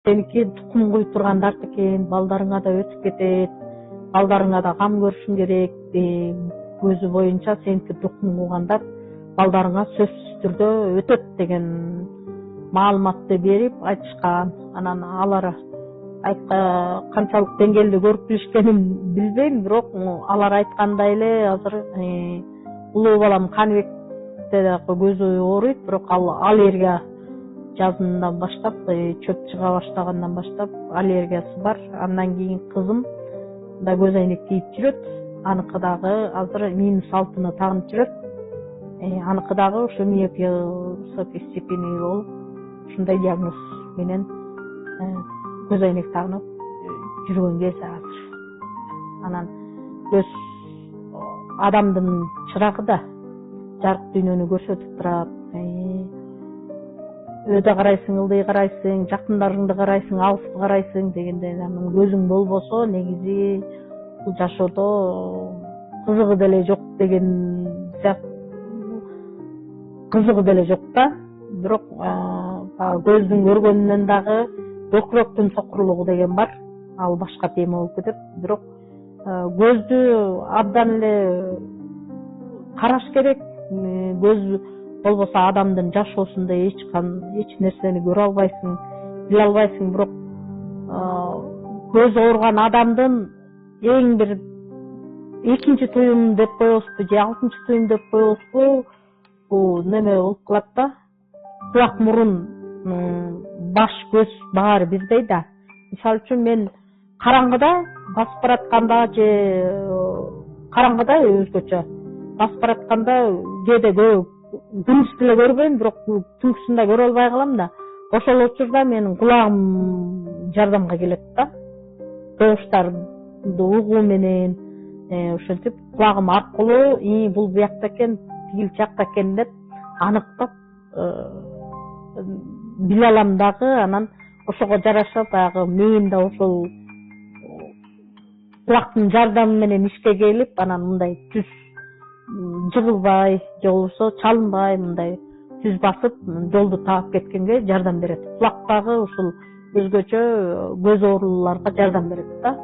Сеники тукум куюп тургандарды экен, балдарыңа да өтүп кетет, балдарыңа да кам көрүшүң керек, көзү боюнча сеники тукум куугандар балдарыңа сөзсүз түрдө өтөт деген маалыматты берип айтышкан. Анан алар канчалык деңгээлде көрүп билишкенин билбейм, бирок алар айткандай эле азыр улуу балам Каныбекте да көзү ооруйт, бирок ал жерге жазындан баштап, чөп чыга баштагандан баштап аллергиясы бар. Андан кийин кызым да көз айнек кийип жүрөт. Аныкы дагы азыр -6 тагынып жүрөт. Аныкы дагы ушу миопия высокой степени болуп, ушундай диагноз менен көз айнек тагынып жүргөн кези азыр. Анан көз адамдын чырагы да жарык дүйнөнү көрсөтүп турат. Өйдө карайсың, ылдый карайсың, жакындарыңды карайсың, алысты карайсың дегенде, анан көзүң болбосо негизи бул жашоодо кызыгы деле жок деген кызыгы деле жок да. Бирок көздүн көргөнүнөн дагы өкүрөктүн сокурлугу деген бар. Ал башка тема болуп кетет. Бирок көздү абдан эле караш керек. Көз болбосо адамдын жашоосунда эч нерсени көрө албайсың, биле албайсың. Бирок көз ооруган адамдын эң бир экинчи туюм деп коебузбу же 6-чы туюм деп коебузбу, бул неме болуп калат да. Кулак, мурун, баш, көз баары бирдей да. Мисалы үчүн мен караңгыда басып баратканда же караңгыда өзгөчө басып баратканда кээде күндүз деле көрбөйм, бирок түнкүсүндө көрө албай калам да. Ошол учурда менин кулагым жардамга келет да. Добуштарды угуу менен ошентип кулагым аркылуу бул буякта экен, тигил жакта экен деп аныктап биле алам дагы. Анан ошого жараша баягы мээм да ошол кулактын жардамы менен ишке келип, анан мындай түз жыгылбай же болбосо чалынбай мындай түз басып жолду таап кеткенге жардам берет. Кулак дагы ушул өзгөчө көз ооруларга жардам берет да.